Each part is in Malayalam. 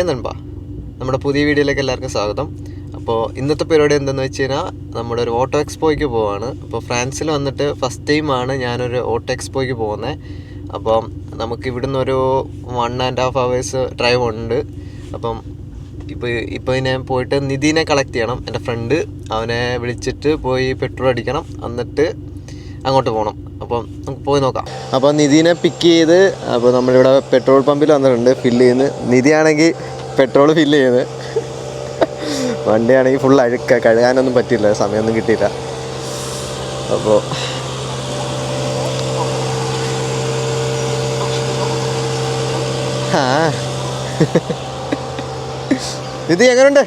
നண்பா, നമ്മുടെ പുതിയ വീഡിയോയിലേക്ക് എല്ലാവർക്കും സ്വാഗതം. അപ്പോൾ ഇന്നത്തെ പരിപാടി എന്തെന്ന് വെച്ച് കഴിഞ്ഞാൽ നമ്മുടെ ഒരു ഓട്ടോ എക്സ്പോയ്ക്ക് പോവാണ്. അപ്പോൾ ഫ്രാൻസിൽ വന്നിട്ട് ഫസ്റ്റ് ടൈമാണ് ഞാനൊരു ഓട്ടോ എക്സ്പോയ്ക്ക് പോകുന്നത്. അപ്പം നമുക്ക് ഇവിടുന്ന് ഒരു 1.5 hours ഡ്രൈവ് ഉണ്ട്. അപ്പം ഇപ്പോൾ ഞാൻ പോയിട്ട് നിധിനെ കളക്ട് ചെയ്യണം, എൻ്റെ ഫ്രണ്ട്. അവനെ വിളിച്ചിട്ട് പോയി പെട്രോൾ അടിക്കണം, എന്നിട്ട് അങ്ങോട്ട് പോകണം. അപ്പം നമുക്ക് പോയി നോക്കാം. അപ്പോൾ നിധിനെ പിക്ക് ചെയ്ത് അപ്പോൾ നമ്മളിവിടെ പെട്രോൾ പമ്പിൽ വന്നിട്ടുണ്ട് ഫില്ല് ചെയ്യുന്നത്. നിധിയാണെങ്കിൽ പെട്രോൾ ഫില്ല് ചെയ്യുന്നത്, വണ്ടിയാണെങ്കിൽ ഫുൾ അഴുക്ക, കഴുകാനൊന്നും പറ്റില്ല, സമയമൊന്നും കിട്ടിയില്ല. അപ്പോൾ നിധി എങ്ങനെയുണ്ട്?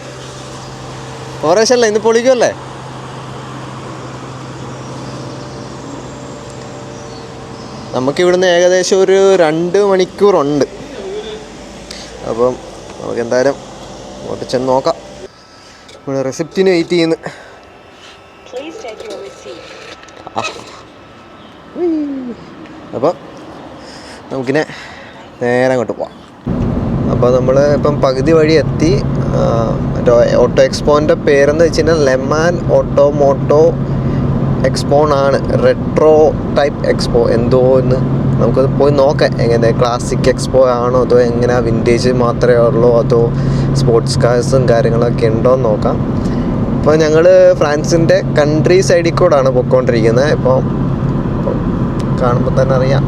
ഓറേഷല്ലേ, ഇന്ന് പൊളിക്കുമല്ലേ? നമുക്കിവിടുന്ന് ഏകദേശം ഒരു 2 മണിക്കൂറുണ്ട്. അപ്പം നമുക്ക് എന്തായാലും അങ്ങോട്ട് ചെന്ന് നോക്കാം. ഇവിടെ റെസിപ്റ്റിന് വെയിറ്റ് ചെയ്യുന്നു. അപ്പം നമുക്കിനെ നേരെ അങ്ങോട്ട് പോവാം. അപ്പോൾ നമ്മൾ ഇപ്പം പകുതി വഴി എത്തി. ഓട്ടോ എക്സ്പോൻ്റെ പേരെന്ന് വെച്ച് കഴിഞ്ഞാൽ ലെമാൻ ഓട്ടോമോട്ടോ എക്സ്പോ ആണ്. റെട്രോ ടൈപ്പ് എക്സ്പോ എന്തോ എന്ന് നമുക്കത് പോയി നോക്കാം. എങ്ങനെ ക്ലാസിക് എക്സ്പോ ആണോ അതോ എങ്ങനെ വിൻറ്റേജ് മാത്രമേ ഉള്ളൂ അതോ സ്പോർട്സ് കാഴ്സും കാര്യങ്ങളൊക്കെ ഉണ്ടോ എന്ന് നോക്കാം. ഇപ്പോൾ ഞങ്ങൾ ഫ്രാൻസിൻ്റെ കൺട്രി സൈഡിൽ കൂടെയാണ് പോയിക്കൊണ്ടിരിക്കുന്നത്. ഇപ്പോൾ കാണുമ്പോൾ തന്നെ അറിയാം.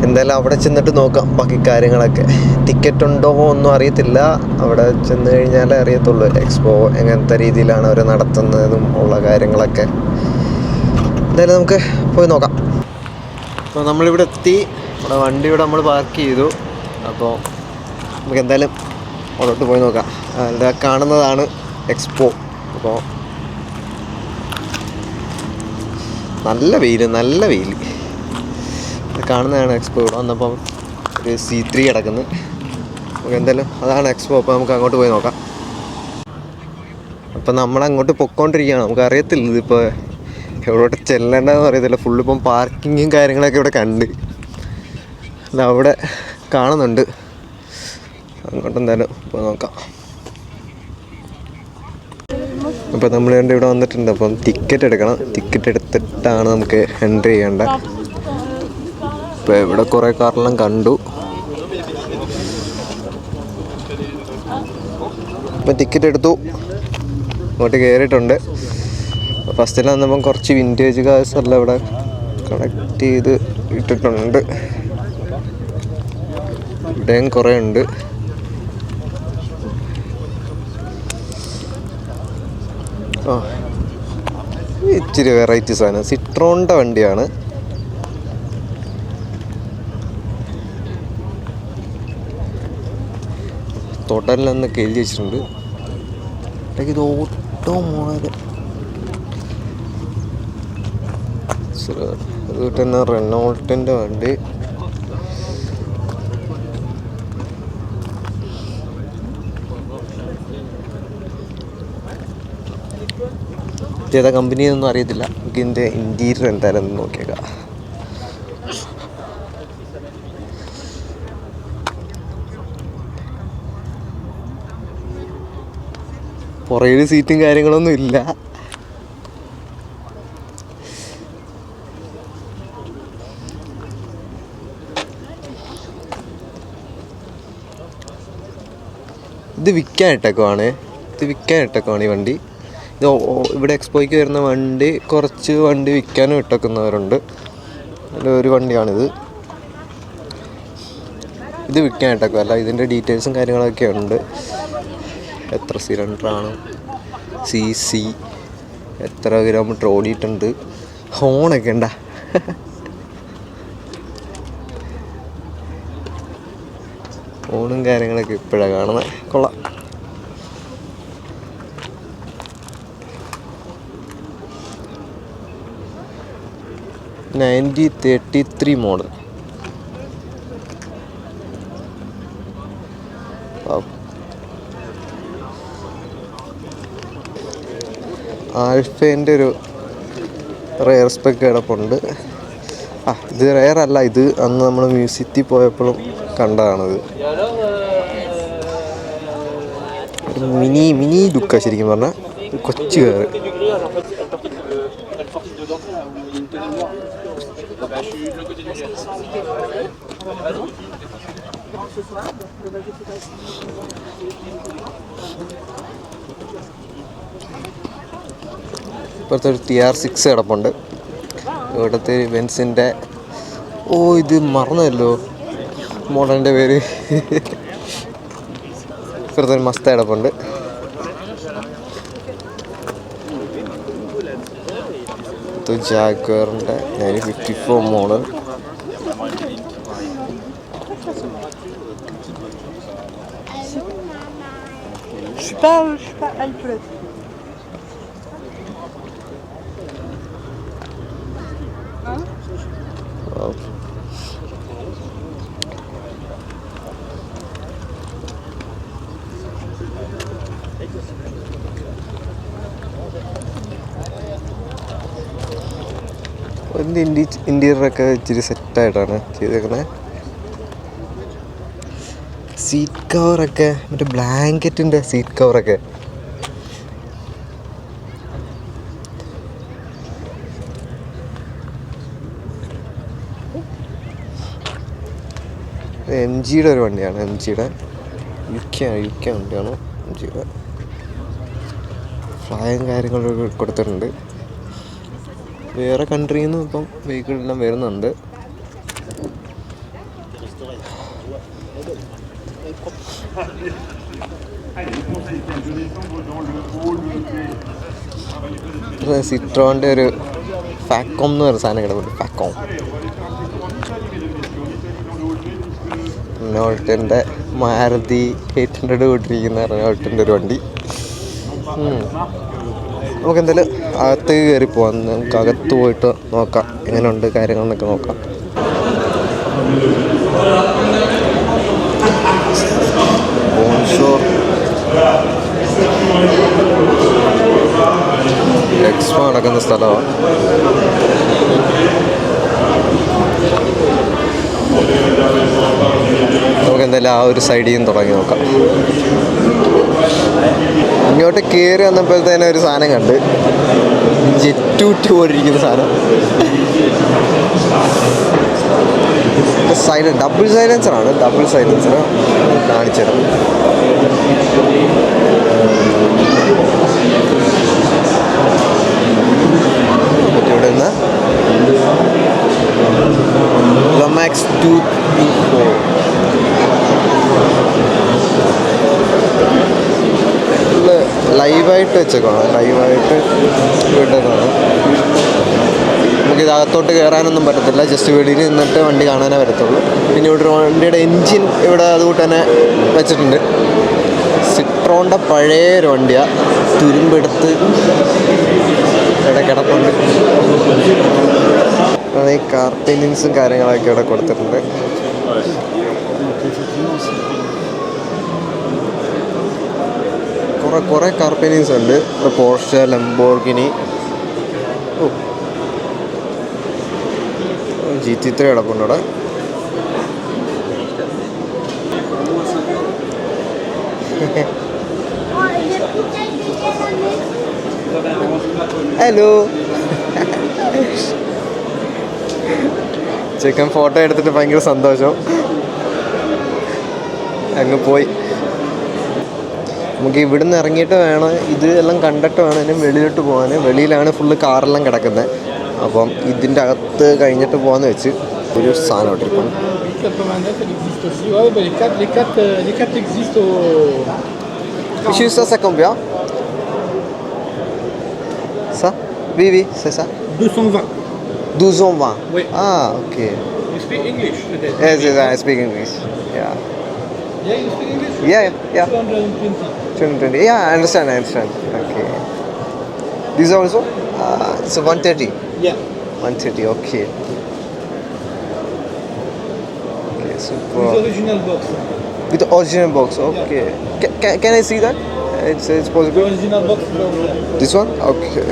എന്തായാലും അവിടെ ചെന്നിട്ട് നോക്കാം ബാക്കി കാര്യങ്ങളൊക്കെ. ടിക്കറ്റ് ഉണ്ടോ ഒന്നും അറിയത്തില്ല, അവിടെ ചെന്ന് കഴിഞ്ഞാലേ അറിയത്തുള്ളൂ എക്സ്പോ എങ്ങനത്തെ രീതിയിലാണ് അവർ നടത്തുന്നതും ഉള്ള കാര്യങ്ങളൊക്കെ. എന്തായാലും നമുക്ക് പോയി നോക്കാം. അപ്പോൾ നമ്മളിവിടെ എത്തി, നമ്മുടെ വണ്ടി ഇവിടെ നമ്മൾ പാർക്ക് ചെയ്തു. അപ്പോൾ നമുക്ക് എന്തായാലും അവിടോട്ട് പോയി നോക്കാം. അവിടെ കാണുന്നതാണ് എക്സ്പോ. അപ്പോൾ നല്ല വെയിൽ കാണുന്നതാണ് എക്സ്പോ. ഇവിടെ വന്നപ്പം ഒരു C3 കിടക്കുന്നു. നമുക്ക് എന്തായാലും അതാണ് എക്സ്പോ. അപ്പോൾ നമുക്ക് അങ്ങോട്ട് പോയി നോക്കാം. അപ്പം നമ്മളങ്ങോട്ട് പൊയ്ക്കൊണ്ടിരിക്കുകയാണ്. നമുക്ക് അറിയത്തില്ല ഇതിപ്പോൾ എവിടോട്ട് ചെല്ലേണ്ടതെന്ന് അറിയത്തില്ല. ഫുള്ളിപ്പം പാർക്കിങ്ങും കാര്യങ്ങളൊക്കെ ഇവിടെ കണ്ട് അവിടെ കാണുന്നുണ്ട്. അങ്ങോട്ട് എന്തായാലും പോയി നോക്കാം. അപ്പോൾ നമ്മൾ ഇവിടെ വന്നിട്ടുണ്ട്. അപ്പം ടിക്കറ്റ് എടുക്കണം. ടിക്കറ്റ് എടുത്തിട്ടാണ് നമുക്ക് എൻട്രി ചെയ്യേണ്ടത്. ഇപ്പോൾ ഇവിടെ കുറേ കാറെല്ലാം കണ്ടു. ഇപ്പം ടിക്കറ്റ് എടുത്തു, അങ്ങോട്ട് കയറിയിട്ടുണ്ട്. ഫസ്റ്റിൽ വന്നപ്പം കുറച്ച് വിൻറ്റേജ് കാഴ്സ് എല്ലാം ഇവിടെ കണക്ട് ചെയ്ത് ഇട്ടിട്ടുണ്ട്. ഇവിടെയും കുറേ ഉണ്ട്. ഇച്ചിരി വെറൈറ്റീസ് ആണ്. സിട്രോണിൻ്റെ വണ്ടിയാണ്. തൊടലിലെന്നൊക്കെ എഴുതി വെച്ചിട്ടുണ്ട്. ഇത് ഓട്ടോ മോഡൽ. അതുകൊണ്ട് തന്നെ റെനോൾട്ടിൻ്റെ വണ്ടി. ഏതാ കമ്പനിയൊന്നും അറിയത്തില്ല. നമുക്ക് ഇതിൻ്റെ ഇൻറ്റീരിയർ എന്തായാലും ഒന്ന് നോക്കിയേക്കാം. പുറകിൽ സീറ്റും കാര്യങ്ങളൊന്നും ഇല്ല. ഇത് വിൽക്കാനിട്ടേക്കുവാണ് ഈ വണ്ടി. ഇത് ഇവിടെ എക്സ്പോയ്ക്ക് വരുന്ന വണ്ടി, കുറച്ച് വണ്ടി വിൽക്കാനും ഇട്ടേക്കുന്നവരുണ്ട്. അതിലൊരു വണ്ടിയാണിത്. ഇത് വിൽക്കാനിട്ടേക്കുമല്ല, ഇതിൻ്റെ ഡീറ്റെയിൽസും കാര്യങ്ങളൊക്കെ ഉണ്ട്. എത്ര സിലിണ്ടറാണ്, CC, എത്ര കിലോമീറ്റർ ഓടിയിട്ടുണ്ട്, ഹോണൊക്കെ ഉണ്ടാ. ഹോണും കാര്യങ്ങളൊക്കെ ഇപ്പോഴാണ് കാണുന്നത്. കൊള്ളാം. $9033 മോഡൽ. ആൽഫേൻ്റെ ഒരു റെയർ സ്പെക്ക് കിടപ്പുണ്ട്. ഇത് റെയർ അല്ല, ഇത് അന്ന് നമ്മൾ മ്യൂസിയത്തിൽ പോയപ്പോഴും കണ്ടതാണത്. ഒരു മിനി ലുക്കാണ് ശരിക്കും പറഞ്ഞാൽ, ഒരു കൊച്ചു കാറ്. ഇപ്പോഴത്തെ ഒരു TR6 കിടപ്പുണ്ട്. ഇവിടുത്തെ ബെൻസിൻ്റെ ഇത് മറന്നല്ലോ മോഡലിൻ്റെ പേര്. ഇപ്പോഴത്തെ ഒരു മസ്ത കിടപ്പുണ്ട്. ജാഗ്വറിൻ്റെ 954 model. Je suis pas Alfred. ഇന്റീരിയറൊക്കെ ഇച്ചിരി സെറ്റായിട്ടാണ് ചെയ്തേക്കുന്നത്. സീറ്റ് കവറൊക്കെ മറ്റേ ബ്ലാങ്കറ്റിൻ്റെ സീറ്റ് കവറൊക്കെ MGയുടെ ഒരു വണ്ടിയാണ്. MGയുടെ യുക്ക വണ്ടിയാണ്. MGയുടെ ഫ്ലൈയും കാര്യങ്ങളൊക്കെ കൊടുത്തിട്ടുണ്ട്. വേറെ കൺട്രിയിൽ നിന്നും ഇപ്പം വെഹിക്കിളെല്ലാം വരുന്നുണ്ട്. സിട്രോൻ്റെ ഒരു ഫാക്കോം എന്ന് പറയുന്ന സാധനം കിടപ്പുണ്ട്. ഫാക്കോം. റെനോൾട്ടിൻ്റെ മാരുതി 800 കൊണ്ടിരിക്കുന്ന റെനോൾട്ടിൻ്റെ ഒരു വണ്ടി. നമുക്ക് എന്തായാലും അകത്തേക്ക് കയറി പോകാം. നമുക്ക് അകത്ത് പോയിട്ട് നോക്കാം എങ്ങനെയുണ്ട് കാര്യങ്ങളെന്നൊക്കെ നോക്കാം. ഓൺഷോർ എക്സ്പോ നടക്കുന്ന സ്ഥലമാണ്. നമുക്ക് എന്തായാലും ആ ഒരു സൈഡിൽ നിന്ന് തുടങ്ങി നോക്കാം. ഇങ്ങോട്ട് കയറി വന്നപ്പോഴത്തേനെ ഒരു സാധനം കണ്ട്, ജെറ്റ് പോലിരിക്കുന്ന സാധനം. ഡബിൾ സൈലൻസറാണ്. ഡബിൾ സൈലൻസർ കാണിച്ചത്. ഇവിടെ നിന്ന് Max 224 ലൈവായിട്ട് വെച്ചേക്കണം. ലൈവായിട്ട് വിട്ടതാണ്. നമുക്കിത് അകത്തോട്ട് കയറാനൊന്നും പറ്റത്തില്ല. ജസ്റ്റ് വെളിയിൽ നിന്നിട്ട് വണ്ടി കാണാനേ പറ്റത്തുള്ളൂ. പിന്നെ ഇവിടെ ഒരു വണ്ടിയുടെ എൻജിൻ ഇവിടെ അതുകൂട്ട് തന്നെ വെച്ചിട്ടുണ്ട്. സിട്രോണിൻ്റെ പഴയ ഒരു വണ്ടിയാണ്. തുരുമ്പെടുത്ത് ഇവിടെ കിടപ്പുണ്ട്. ഈ കാർ പെയിൻറ്റിങ്സും കാര്യങ്ങളൊക്കെ ഇവിടെ കൊടുത്തിട്ടുണ്ട്. കുറേ കാർ പെയിൻറ്റിങ്സ് ഉണ്ട്. പോർഷെ, ലംബോർഗിനി, GT3 കിടപ്പുണ്ട് ഇവിടെ. ഹലോ. ചിക്കൻ ഫോട്ടോ എടുത്തിട്ട് ഭയങ്കര സന്തോഷം. അങ്ങ് പോയി. നമുക്ക് ഇവിടുന്ന് ഇറങ്ങിയിട്ട് വേണം ഇത് എല്ലാം കണ്ടിട്ട് വേണം ഇനി വെളിയിലോട്ട് പോകാൻ. വെളിയിലാണ് ഫുള്ള് കാറെല്ലാം കിടക്കുന്നത്. അപ്പം ഇതിൻ്റെ അകത്ത് കഴിഞ്ഞിട്ട് പോകാമെന്ന് വെച്ച് ഒരു സാധനം ഇട്ടിരിക്കണം. Ça combien? Ça? Oui, c'est ça. 220. 220? Oui. Ah, ok. You speak English? Yes, I speak English. Yeah. Yeah, you speak English? Yeah. 220. Yeah, I understand. Okay. These also? So 130? Yeah. 130, okay. Okay, super. With original box. With the original box, okay. Yeah. Can I see that? It's possible? The original box is over there. This one? Okay.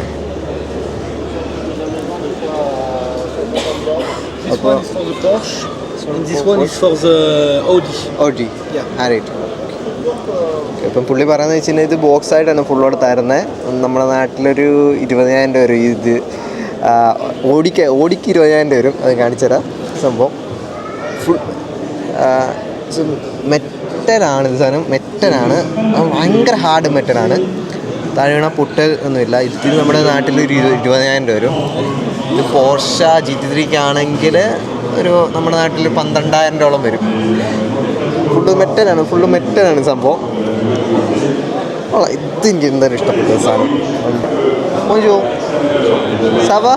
This one is for the Porsche, and this one is for the Audi. ഓടി Yeah. ആ റേറ്റ്. ഇപ്പം പുള്ളി പറയുന്നത് വെച്ച് കഴിഞ്ഞാൽ ഇത് ബോക്സ് ആയിട്ടാണ് ഫുള്ളോട് തരുന്നത്. നമ്മുടെ നാട്ടിലൊരു 20,000 വരും ഇത്. ഓടിക്ക് 20,000 വരും. അത് കാണിച്ചുതരാം സംഭവം. ഫുൾ മെറ്റലാണ് ഇത് സാധനം. മെറ്റലാണ്, ഭയങ്കര ഹാർഡ് മെറ്റലാണ്. താഴെ വീണ പൊട്ടൽ ഒന്നുമില്ല. ഇത് നമ്മുടെ നാട്ടിലൊരു 20,000 വരും. ഇത് പോർഷ GT3 ആണെങ്കിൽ ഒരു നമ്മുടെ നാട്ടിൽ 12,000 വരും. ഫുള്ള് മെറ്റലാണ് സംഭവം. ഇത് എനിക്ക് എന്തായാലും ഇഷ്ടപ്പെട്ട സാധനം. Bonjour. Ça va?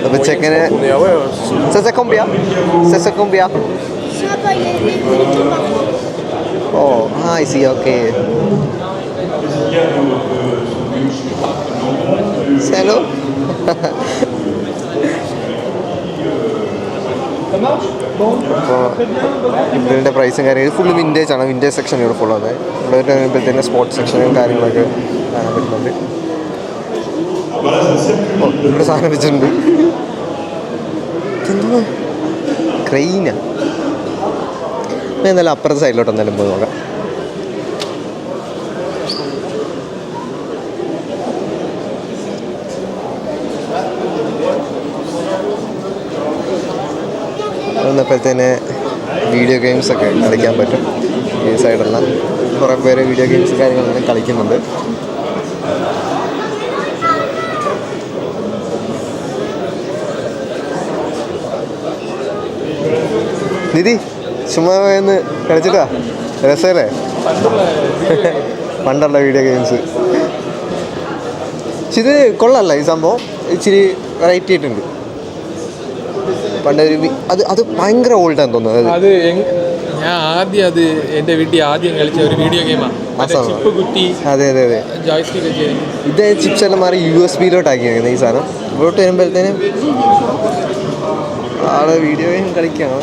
അപ്പോൾ ചെക്കന് c'est combien? C'est combien? Ça va, il y a les minutes par contre. Oh, I see, okay. Hello. അപ്പോൾ ഇതിൻ്റെ പ്രൈസും കാര്യങ്ങളും ഫുള്ള് വിൻറ്റേജ് ആണ്. വിൻറ്റേജ് സെക്ഷൻ ഇവിടെ ഫുള്ളാണ്. ഇവിടെ വരുമ്പോഴത്തേന് സ്പോർട്സ് സെക്ഷനും കാര്യങ്ങളൊക്കെ കാണാൻ പറ്റുന്നുണ്ട്. ഓ, ഇവിടെ സാധനം വെച്ചിട്ടുണ്ട്. ഇതെന്താ ക്രെയിനാ? എന്തായാലും അപ്പുറത്തെ സൈഡിലോട്ട് എന്തായാലും പോയി നോക്കാം. വന്നപ്പോഴത്തേന് വീഡിയോ ഗെയിംസൊക്കെ കളിക്കാൻ പറ്റും. ഈ സൈഡെല്ലാം കുറേ പേര് വീഡിയോ ഗെയിംസ് കാര്യങ്ങളൊക്കെ കളിക്കുന്നുണ്ട്. നിധി ചുമ്മാ പോയെന്ന് കളിച്ചിട്ടാ രസമല്ലേ? പണ്ടുള്ള വീഡിയോ ഗെയിംസ്. പക്ഷെ ഇത് കൊള്ളാമല്ല ഈ സംഭവം. ഇച്ചിരി വെറൈറ്റി ആയിട്ടുണ്ട്. പണ്ടൊരു അത് ഭയങ്കര ഓൾഡാന്ന് തോന്നുന്നത്. അത് ഞാൻ ആദ്യം എൻ്റെ വീട്ടിൽ ആദ്യം കളിച്ച ഒരു വീഡിയോ ഗെയിമാണ്. ചിപ്പ് കുറ്റി. അതെ അതെ അതെ. ജോയ്സ്റ്റിക് ഒക്കെ. ഇത് ചിപ്സ് എല്ലാം മാറി USB-ലോട്ട് ആക്കിയിരിക്കുന്നത് ഈ സാധനം. ഇവിടോട്ട് വരുമ്പോഴത്തേനും ആള് വീഡിയോ ഗെയിം കളിക്കുകയാണ്.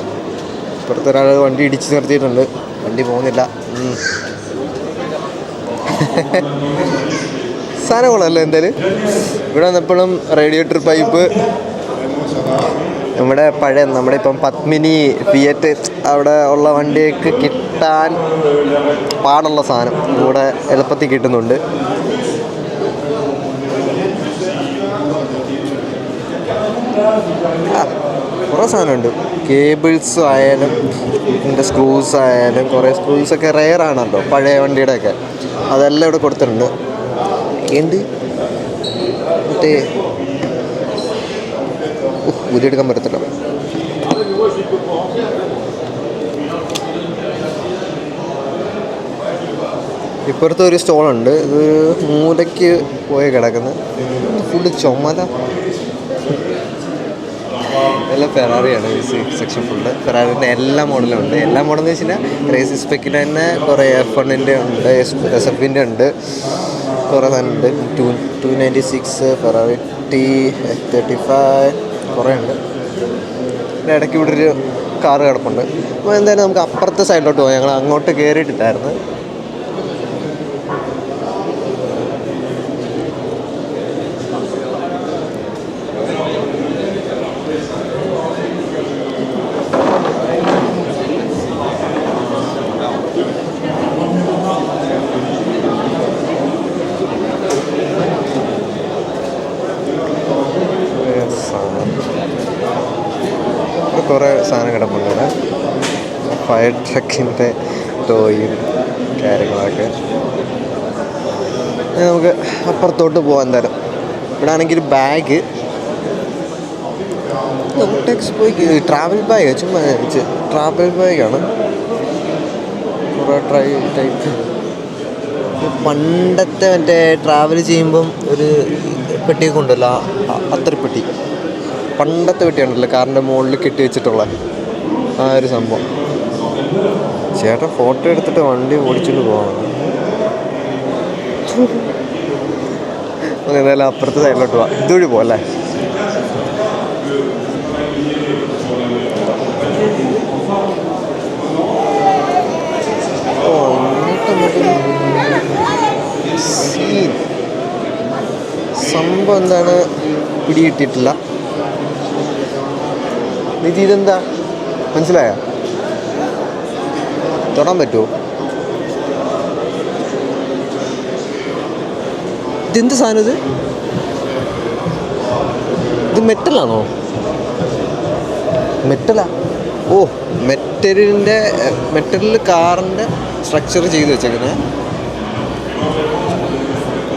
ഇപ്പുറത്തൊരാൾ വണ്ടി ഇടിച്ച് നിർത്തിയിട്ടുണ്ട്. വണ്ടി പോകുന്നില്ല. സാധനം കൊള്ളാമല്ലോ എന്തായാലും. ഇവിടെ വന്നപ്പോഴും റേഡിയേറ്റർ പൈപ്പ്, നമ്മുടെ ഇപ്പം പത്മിനി ഫിയറ്റ് അവിടെ ഉള്ള വണ്ടിയൊക്കെ കിട്ടാൻ പാടുള്ള സാധനം ഇവിടെ എളുപ്പത്തിൽ കിട്ടുന്നുണ്ട്. കുറേ സാധനമുണ്ട്. കേബിൾസ് ആയാലും ഇതിൻ്റെ സ്ക്രൂസ് ആയാലും കുറേ സ്ക്രൂസൊക്കെ റെയറാണല്ലോ പഴയ വണ്ടിയുടെയൊക്കെ. അതെല്ലാം ഇവിടെ കൊടുത്തിട്ടുണ്ട്. എന്ത് മറ്റേ ഊരിയെടുക്കാൻ പറ്റത്തില്ല. ഇപ്പുറത്തെ ഒരു സ്റ്റോളുണ്ട്. ഇത് മൂലയ്ക്ക് പോയി കിടക്കുന്നത്. ഫുള്ള് ചുമല. എല്ലാം ഫെറാറിയാണ് ഈ സെക്ഷൻ ഫുള്ള്. ഫെറാറിൻ്റെ എല്ലാ മോഡലും ഉണ്ട്. എല്ലാ മോഡലെന്ന് വെച്ച് കഴിഞ്ഞാൽ റേസ് സ്പെക്കിൽ തന്നെ കുറേ F1-ൻ്റെ ഉണ്ട്, SF-ൻ്റെ ഉണ്ട്, കുറേ സാധനമുണ്ട്. 296 ഫെറാറി T35 കുറേ ഉണ്ട്. പിന്നെ ഇടയ്ക്ക് ഇവിടെ ഒരു കാറ് കിടപ്പുണ്ട്. അപ്പോൾ എന്തായാലും നമുക്ക് അപ്പുറത്തെ സൈഡിലോട്ട് പോകാം. ഞങ്ങൾ അങ്ങോട്ട് കയറിയിട്ടിട്ടായിരുന്നു. കുറേ സാധനം കിടപ്പുണ്ട് ഇവിടെ. ഫയർ ട്രക്കിൻ്റെ ടോയും കാര്യങ്ങളൊക്കെ. നമുക്ക് അപ്പുറത്തോട്ട് പോകാം എന്തായാലും. ഇവിടെ ആണെങ്കിൽ ബാഗ്, ട്രാവൽ ബാഗ്, ചുമ്മാ ട്രാവൽ ബാഗാണ്. കുറേ ടൈപ്പ് പണ്ടത്തെ മറ്റേ ട്രാവൽ ചെയ്യുമ്പം ഒരു പെട്ടിയൊക്കെ ഉണ്ടല്ലോ, അത്ര പെട്ടി, പണ്ടത്തെ പെട്ടിയാണല്ലോ കാറിൻ്റെ മുകളിൽ കെട്ടി വെച്ചിട്ടുള്ള ആ ഒരു സംഭവം. ചേട്ടൻ ഫോട്ടോ എടുത്തിട്ട് വണ്ടി ഓടിച്ചിട്ട് പോകണം. എന്തായാലും അപ്പുറത്തെ സൈഡിലോട്ട് പോവാം. ഇതുവഴി പോവാം അല്ലേ? സംഭവം എന്താണ് പിടികിട്ടിയിട്ടില്ല. നിധി ഇതെന്താ മനസ്സിലായ? തൊടാൻ പറ്റുമോ? ഇതെന്ത് സാധനം ഇത്? ഇത് മെറ്റലാണോ? മെറ്റലാ? ഓ, മെറ്റലിൽ കാറിൻ്റെ സ്ട്രക്ചർ ചെയ്ത് വെച്ചേക്കുന്നത്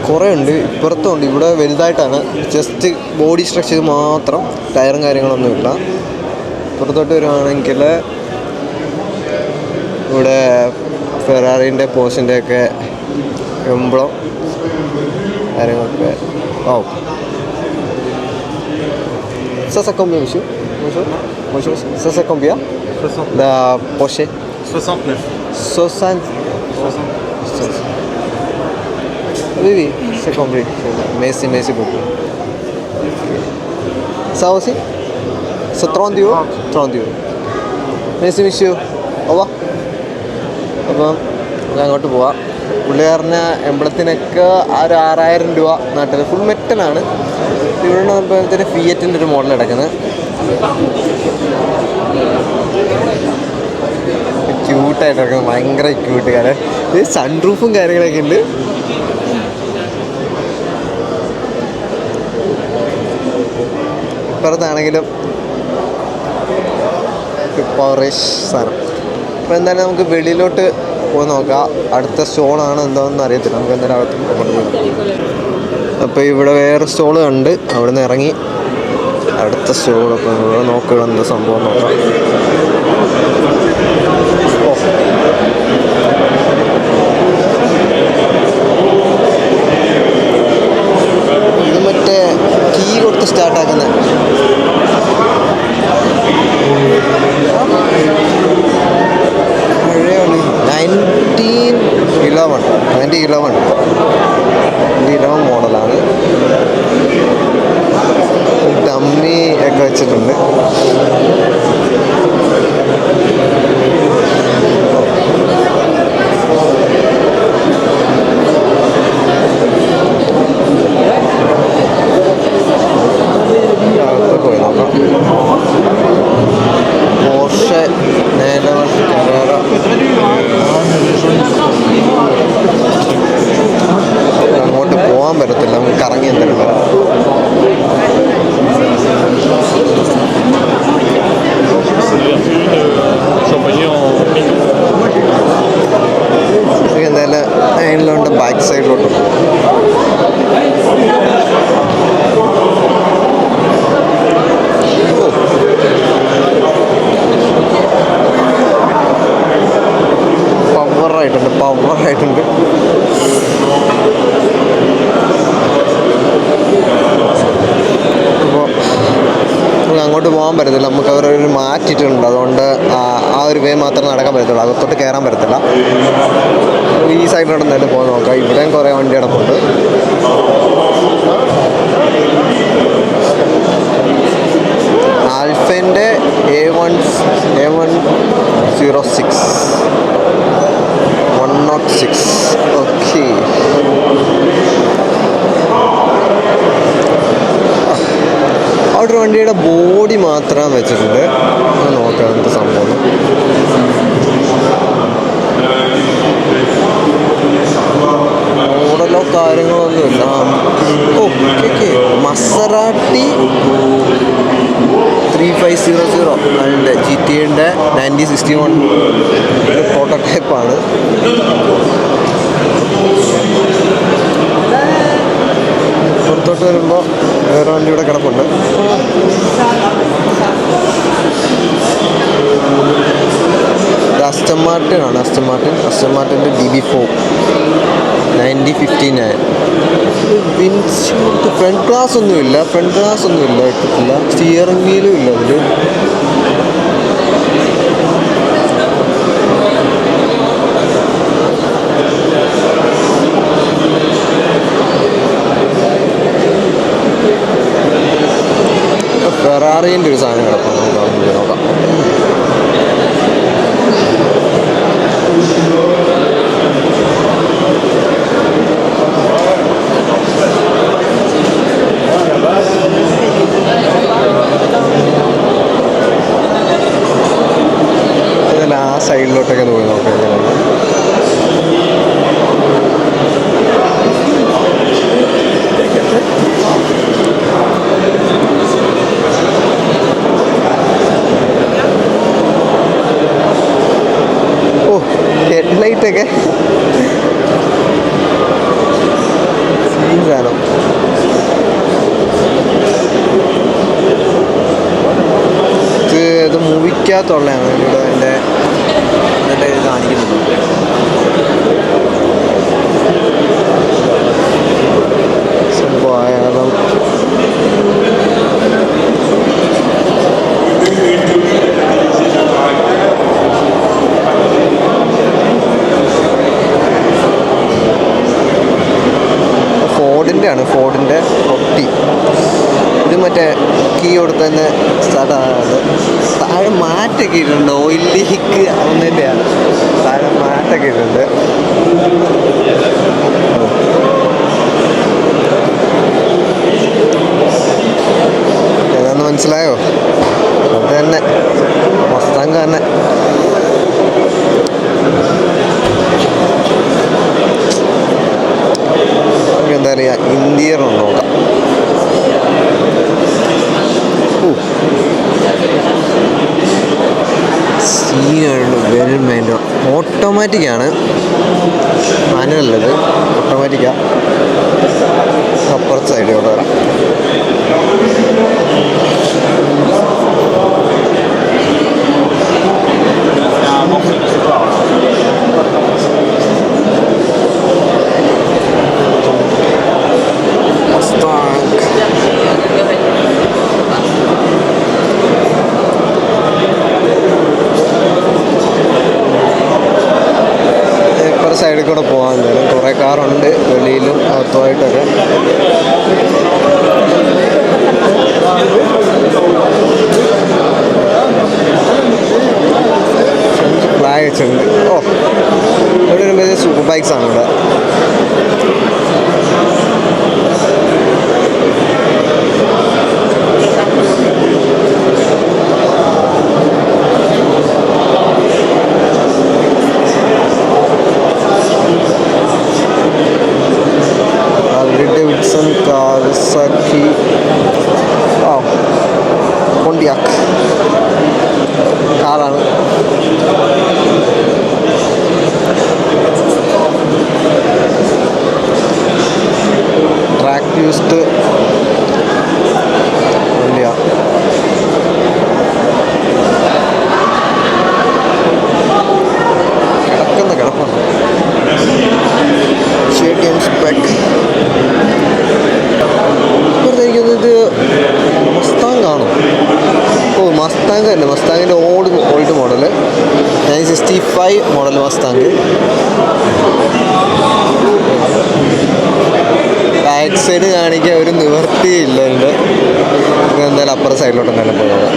കുറേ ഉണ്ട്. ഇപ്പുറത്തും ഉണ്ട്. ഇവിടെ വലുതായിട്ടാണ്, ജസ്റ്റ് ബോഡി സ്ട്രക്ചർ മാത്രം, ടയറും കാര്യങ്ങളൊന്നുമില്ല. ഇപ്പുറത്തോട്ട് വരുവാണെങ്കിൽ ഇവിടെ ഫെറാറിൻ്റെ പോർഷൻ്റെ ഒക്കെ എംബ്ലം കാര്യങ്ങളൊക്കെ. ഓ, ça c'est combien, monsieur? Bonjour. Ça c'est combien? 60. La Porsche 69. 60. Oui, oui, c'est compris. Merci beaucoup. Ça aussi? C'est 30 euros? 30 euros. Merci, monsieur. Au revoir. അപ്പം നമുക്ക് അങ്ങോട്ട് പോവാം. പുള്ളി പറഞ്ഞ എംബ്ലത്തിനൊക്കെ ഒരു 6000 രൂപ നാട്ടിൽ. ഫുൾ മെറ്റലാണ്. ഇവിടെ നമുക്ക് ഫിയറ്റിൻ്റെ ഒരു മോഡൽ കിടക്കുന്നത്. ക്യൂട്ടായിട്ട് കിടക്കുന്നത്, ഭയങ്കര ക്യൂട്ട്. കാരണം ഇത് സൺറൂഫും കാര്യങ്ങളൊക്കെ ഉണ്ട്. ഇപ്പുറത്താണെങ്കിലും പവറേഷ് സാധനം. അപ്പോൾ എന്തായാലും നമുക്ക് വെളിയിലോട്ട് പോയി നോക്കാം. അടുത്ത സ്റ്റോളാണ് എന്താണെന്ന് അറിയത്തില്ല. നമുക്ക് എന്തായാലും അകത്ത് കൊണ്ടുപോയി. അപ്പോൾ ഇവിടെ വേറെ സ്റ്റോള് കണ്ട് അവിടെ നിന്ന് ഇറങ്ങി അടുത്ത സ്റ്റോളൊക്കെ ഇവിടെ നോക്കുക എന്താ സംഭവം നോക്കാം. ഇത് മറ്റേ കീ കൊടുത്ത് സ്റ്റാർട്ടാക്കുന്ന പഴയ 1911 മോഡലാണ്. ഡമ്മി ഒക്കെ വെച്ചിട്ടുണ്ട്. പോയി നോക്കാം. Porsche 911 Carrera. അങ്ങോട്ട് പോകാൻ പറ്റത്തില്ല, നമുക്ക് കറങ്ങി എന്തെങ്കിലും വരാം. എന്തായാലും അതിലോട്ട് ബാക്ക് സൈഡിലോട്ട് പോകും. പവറായിട്ടുണ്ട്. അപ്പോൾ നമുക്ക് അങ്ങോട്ട് പോകാൻ പറ്റത്തില്ല. നമുക്ക് അവരൊരു മാറ്റിയിട്ടുണ്ട്. അതുകൊണ്ട് ആ ഒരു വേ മാത്രമേ നടക്കാൻ പറ്റത്തുള്ളൂ. അകത്തോട്ട് കയറാൻ പറ്റത്തില്ല. ഈ സൈഡിലോട്ട് എന്തായാലും പോയി നോക്കാം. ഇവിടെയും കുറേ വണ്ടി കിടപ്പുണ്ട്. ആൽഫേൻ്റെ A106 106. ഓക്കെ, അവിടെ ഒരു വണ്ടിയുടെ ബോഡി മാത്രം വെച്ചിട്ടുണ്ട്. നോക്കാം എന്ത് സംഭവം. മോഡലോ കാര്യങ്ങളൊന്നുമില്ല. ഓക്കെ, മസറാട്ടി 3500 അതിൻ്റെ GTA 9061 ഒരു പ്രോട്ടോടൈപ്പാണ്. പുറത്തോട്ട് വരുമ്പോൾ വേറെ വണ്ടി ഇവിടെ കിടപ്പുണ്ട്. അസ്റ്റൺ മാർട്ടിൻ ആണ്. അസ്റ്റൺ മാർട്ടിൻ്റെ DB4 9059. വിൻഡ്ഷീൽഡ് ഫ്രണ്ട് ഗ്ലാസ് ഒന്നുമില്ല ഇട്ടിട്ടില്ല. സ്റ്റിയറിംഗ് വീലും ഇല്ല അതിൽ. ഫെറാറിൻ്റെ ഒരു സാധനം കിടപ്പുണ്ട്. നമുക്ക് നോക്കാം. ഇന്ത്യക്കകത്തുള്ളതാണ് ഇവിടെ എൻ്റെ ഇത് കാണിക്കുന്നത്. സംഭവം ഫോർഡിൻ്റെ റൊട്ടി. ഇത് മറ്റേ കീ കൊടുത്ത് തന്നെ സ്റ്റാർട്ടാകുന്നത്. താഴെ മാറ്റൊക്കെ ഇട്ടിട്ടുണ്ട്, ഓയിൽ ലീക്ക് ഒന്നിൻ്റെയാണ്. താഴെ മാറ്റൊക്കെ ഇട്ടിട്ടുണ്ട്. ഏതാന്ന് മനസ്സിലായോ? അത് തന്നെ മസ്താങ്ക തന്നെ. എന്താ പറയുക, ഇന്ത്യയിൽ നോക്കാം. സീനുണ്ട്. വെൽമേൻ്റെ ഓട്ടോമാറ്റിക്കാണ്, മാനുവല്ലത് ഓട്ടോമാറ്റിക്കാണ്. അപ്പുറത്തെ സൈഡിലോട്ട് വരാം. സൈഡിൽ കൂടെ പോകാൻ തരും. കുറേ കാറുണ്ട് വെളിയിലും അകത്തുമായിട്ടൊക്കെ. ഫ്ലാഗ് വെച്ചിട്ടുണ്ട്. ഓ, ഇവിടെ വരുമ്പോൾ സൂപ്പർ ബൈക്സ് ആണ് ഇവിടെ. ഡേവിഡ്സൺ, കാവസാക്കി, പോണ്ടിയാക്ക് കാറാണ്. Track used Pontiac. കിടപ്പാണ്. KTM spec. ഇത് മസ്താങ് ആണോ? ഓ, മസ്താങ് തന്നെ. മസ്താങ്ങിൻ്റെ old model 965 model Mustang. Back side കാണിക്കാൻ ഒരു നിവർത്തിയില്ല. ഉണ്ട് എന്തായാലും അപ്പുറ സൈഡിലോട്ട് തന്നെ പോകാം.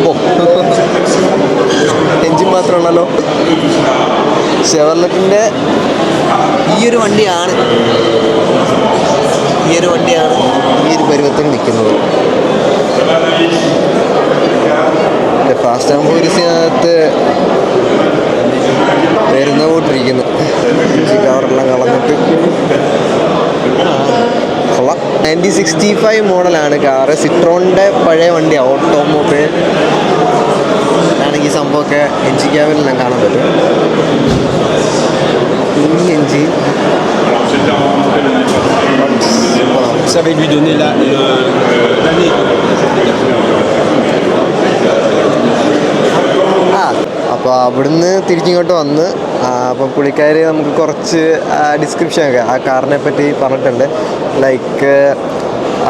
ഓ, എൻജിൻ മാത്രമാണല്ലോ. ഷെവർലെറ്റിൻ്റെ ഈ ഒരു വണ്ടിയാണ് ഈ ഒരു പരുവത്തിൽ നിൽക്കുന്നത്. ഫാസ്റ്റ് ആൻഡ് ഫ്യൂരിയസിനകത്ത് വരുന്ന കൂട്ടിരിക്കുന്നു. കവറെല്ലാം കളഞ്ഞിട്ട് കൊള്ളാം. 1965 മോഡലാണ് കാറ്. സിട്രോണിൻ്റെ പഴയ വണ്ടിയാണ്. ഓട്ടോമൊബൈൽ ആണെങ്കിൽ സംഭവമൊക്കെ എൻജിൻ ക്യാബിനെല്ലാം കാണാൻ പറ്റും. ഈ engine Ça va lui donner l'année. അപ്പോൾ അവിടുന്ന് തിരിച്ചിങ്ങോട്ട് വന്ന് അപ്പം പുള്ളിക്കാർ നമുക്ക് കുറച്ച് ഡിസ്ക്രിപ്ഷനൊക്കെ ആ കാറിനെ പറ്റി പറഞ്ഞിട്ടുണ്ട്. ലൈക്ക്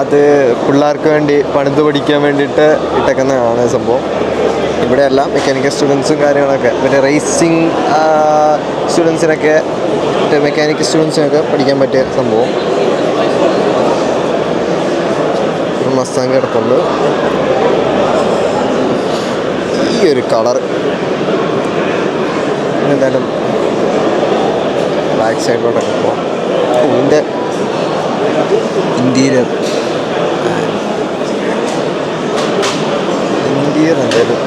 അത് പിള്ളേർക്ക് വേണ്ടി പണിത് പഠിക്കാൻ വേണ്ടിയിട്ട് ഇട്ടേക്കുന്നതാണ് സംഭവം. ഇവിടെയല്ല മെക്കാനിക്കൽ സ്റ്റുഡൻസും കാര്യങ്ങളൊക്കെ മറ്റേ റേസിങ് സ്റ്റുഡൻസിനൊക്കെ മെക്കാനിക്കൽ സ്റ്റുഡൻസിനൊക്കെ പഠിക്കാൻ പറ്റിയ സംഭവം. മസ്താങ് കിടപ്പുണ്ട്. ഈ ഒരു കളർ എന്തായാലും ബാക്ക് സൈഡിലോട്ടൊക്കെ പോവാം. ഇതിൻ്റെ ഇന്റീരിയർ എന്തായാലും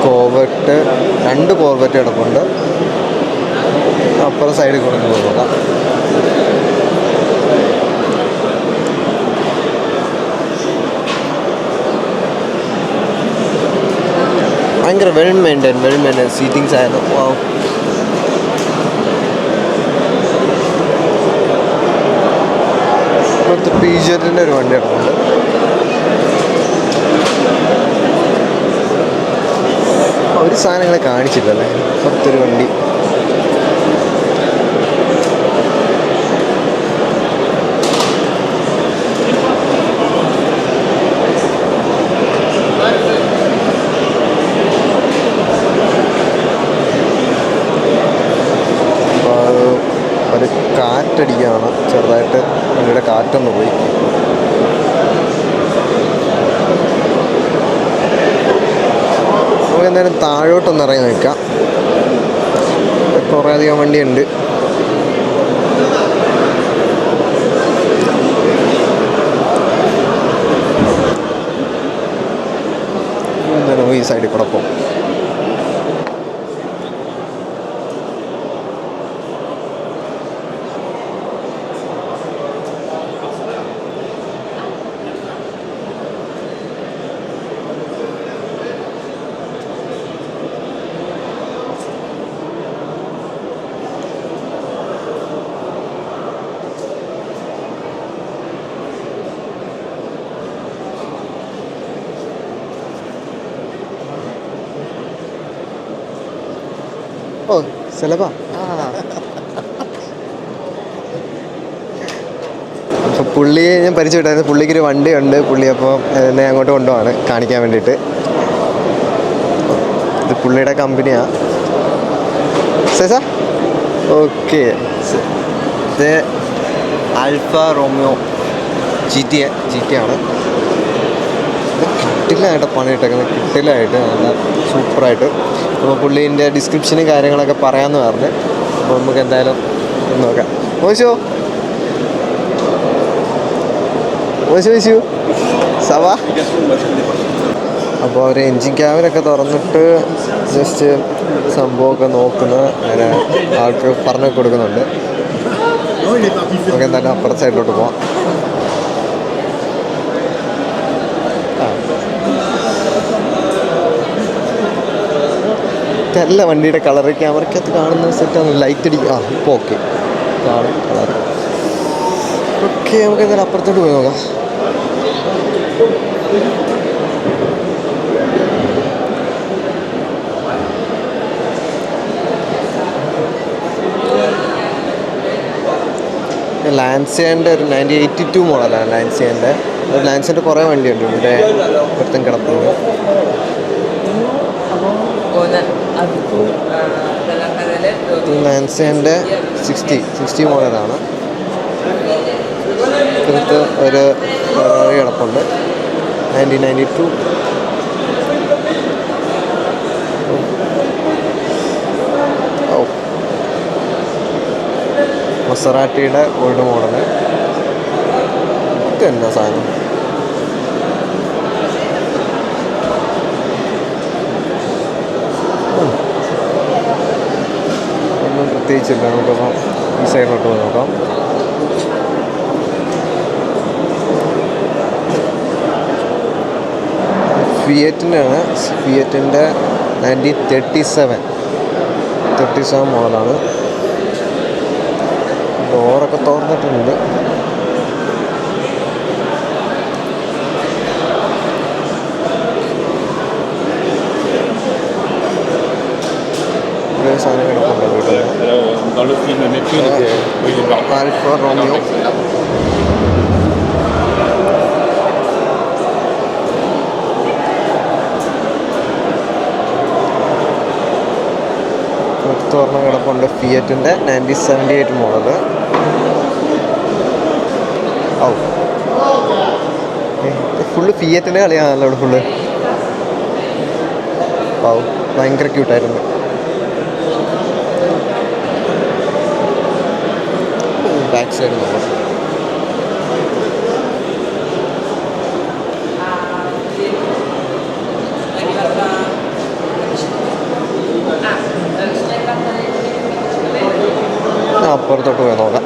കോർവെറ്റ്, 2 കോർവെറ്റ് കിടപ്പുണ്ട്. അപ്പുറം സൈഡിൽ കൂടെ നോക്കാം. ഭയങ്കര വെൽ മെയിൻറ്റൈൻ സീറ്റിങ്സ് ആയിരുന്നു. ഇപ്പോഴത്തെ പീജറ്റിൻ്റെ ഒരു വണ്ടി എടുക്കുന്നുണ്ട്. ഒരു സാധനങ്ങൾ കാണിച്ചില്ലല്ലേ, പുറത്തൊരു വണ്ടി. ഒരു കാറ്റടിക്കുകയാണ് ചെറുതായിട്ട്, വണ്ടിയുടെ കാറ്റൊന്ന് പോയി. നമുക്ക് എന്തായാലും താഴോട്ടൊന്ന് ഇറങ്ങി നിൽക്കാം. കുറേ അധികം വണ്ടിയുണ്ട്. എന്തായാലും ഈ സൈഡിൽ കൂടെ പോകും. ഓ സെലബാ. അപ്പോൾ പുള്ളിയെ ഞാൻ പരിചയപ്പെട്ടായിരുന്നു. പുള്ളിക്കൊരു വണ്ടിയുണ്ട്. പുള്ളി അപ്പോൾ എന്നെ അങ്ങോട്ട് കൊണ്ടുപോവാണ് കാണിക്കാൻ വേണ്ടിയിട്ട്. ഇത് പുള്ളിയുടെ കമ്പനിയാണ്. സേസാ ഓക്കെ. ഇത് ആൽഫ റോമിയോ ജി ടി ആണ്. കിട്ടില്ലായിട്ട് പണിയിട്ടേക്കുന്നത്, കിട്ടില്ലായിട്ട് നല്ല സൂപ്പറായിട്ട്. അപ്പോൾ പുള്ളീൻ്റെ ഡിസ്ക്രിപ്ഷനും കാര്യങ്ങളൊക്കെ പറയാമെന്ന് പറഞ്ഞ്. അപ്പോൾ നമുക്ക് എന്തായാലും നോക്കാം. മോശോ മോശു സവാ. അപ്പോൾ അവർ എൻജിൻ ക്യാബിനൊക്കെ തുറന്നിട്ട് ജസ്റ്റ് സംഭവമൊക്കെ നോക്കുന്ന അങ്ങനെ ആൾക്ക് പറഞ്ഞു കൊടുക്കുന്നുണ്ട്. നമുക്ക് എന്തായാലും അപ്പുറത്തെ സൈഡിലോട്ട് പോവാം. നല്ല വണ്ടിയുടെ കളറ് ക്യാമറയ്ക്കകത്ത് കാണുന്ന സെറ്റാണ്. ലൈറ്റ് അടിക്കുക. ഇപ്പോൾ ഓക്കെ കാണും കളർ. ഓക്കെ, നമുക്ക് എന്തായാലും അപ്പുറത്തോട്ട് പോയി നോക്കാം. ലാൻസിയൻ്റെ ഒരു 1982 മോഡലാണ് ലാൻസിയൻ്റെ. ലാൻസിയൻ്റെ കുറേ വണ്ടിയുണ്ട് ഇവിടെ ഒരുത്തം കിടപ്പുണ്ട്. ലാൻസിയൻ്റെ 60 മോഡലാണ്. ഇതിനകത്ത് ഒരു കിടപ്പുണ്ട് 1992. ഓ, മസറാട്ടിയുടെ ഓൾഡ് മോഡല്. ഇതെന്താ സാധനം? ഒന്നും പ്രത്യേകിച്ചില്ല. നമുക്കപ്പം ഈ സൈഡിലോട്ട് പോയി നോക്കാം. ഫിയറ്റിൻ്റെ ആണ്. ഫിയറ്റിൻ്റെ 1937 മോഡലാണ്. ഡോറൊക്കെ തുറന്നിട്ടുണ്ട്. സാധനം കിടപ്പുണ്ട്. Alfa Romeo. തുറന്ന കിടപ്പുണ്ട്. ഫിയറ്റിൻ്റെ 1978 മോഡല്. ഓ, ഫുള്ള് ഫിയറ്റിൻ്റെ കളിയാണല്ലോ ഇവിടെ ഫുള്ള്. ഓ, ഭയങ്കര ക്യൂട്ടായിരുന്നു. ബാക്ക് സൈഡ് നോക്കാം. അപ്പുറത്തോട്ട് പോയി നോക്കാം.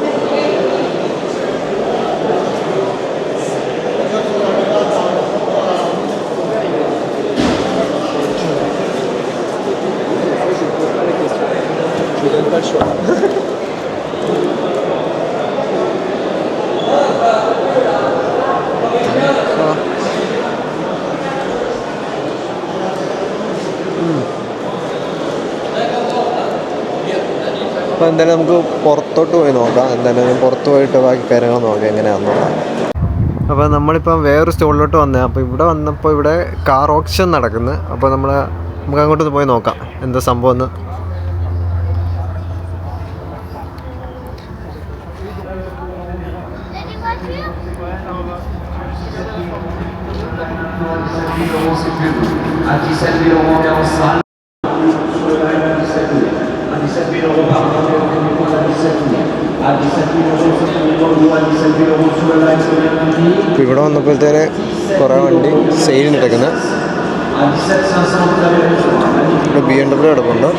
അപ്പോൾ എന്തായാലും നമുക്ക് പുറത്തോട്ട് പോയി നോക്കാം. എന്തായാലും പുറത്ത് പോയിട്ട് ബാക്കി കാര്യങ്ങൾ നോക്കാം എങ്ങനെയാണെന്നുള്ളത്. അപ്പോൾ നമ്മളിപ്പോൾ വേറൊരു സ്റ്റോളിലോട്ട് വന്നത്. അപ്പോൾ ഇവിടെ വന്നപ്പോൾ ഇവിടെ കാർ ഓപ്ഷൻ നടക്കുന്നത്. അപ്പോൾ നമുക്ക് അങ്ങോട്ട് പോയി നോക്കാം എന്താ സംഭവം എന്ന്. ഇപ്പോൾ ഇവിടെ വന്നപ്പോഴത്തേന് കുറേ വണ്ടി സെയിലിന് എടുക്കുന്നത്. ഇവിടെ BMW കിടപ്പുണ്ട്,